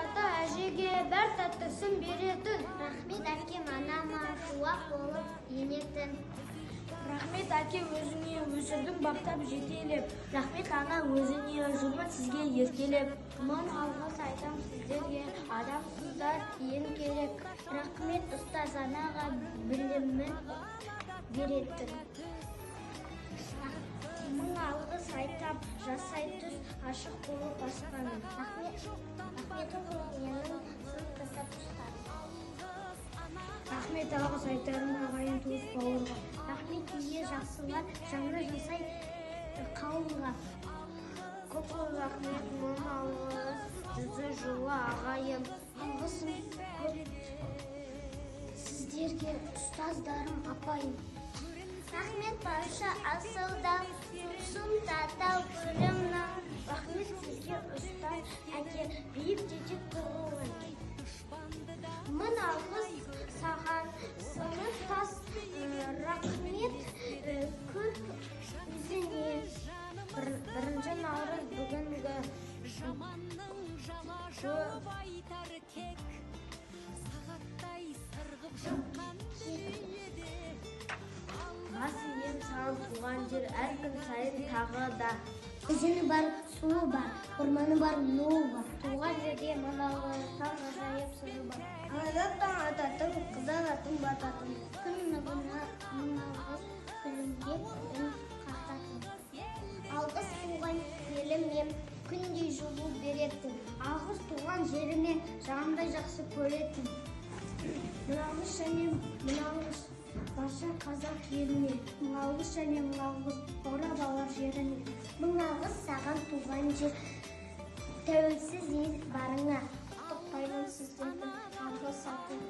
Ата әжеге бір тәттісін беретін. Рахмет әкем анама шуақ болып енетін. Рахмет әке өзіңе өсірдің бақтап жетелеп. Рахмет ана өзіне жұмыс сізге еркелеп. Мың алғыс айтам сіздерге, адамсыздар ең керек. Рахмет ұстаз анаға білімін беретін. Мың алғыс айтам жасай түс ашық болып ашқаным. Рахмет менің сын тастап тұстарым. Рахмет алғыс айтарым ағайын туыс бауырға. Рахмет ие жақсылар жаңа жасай қауымға. Көп рахмет мың алғыс жүзі жылы ағайын. Алғысым көп сіздерге ұстаздарым апайым. Рахмет барша асылдан, сұм татау білімнің. Рахмет сізге ұстаз әке биік жетек тұғылын. Мың алғыс саған сыныптас, рахмет көп өзіне. Бірінші наурыз бүгінгі Бас ием саған туған жер әркім сайын тағы да. Өзені бар, суы бар, орманы бар, ноу бар. Туған жерде мыналықтан ғажайып сыры бар. Анадаттан ататын, қызанатын бататын. Күн нығына алғыс күлімге үн қақтатын. Алғыс туған еліме күндей жылу беретін. Алғыс туған жеріме жанымдай жақсы көретін. Мұналғыс және мұналғыс барша қазақ еліне. Мұналғыс және мұналғыс орап алар жеріне. Мың алғыс саған туған жер, тәуелсіз ел барыңа. Құттықтаймын сіздерді алғыс атын.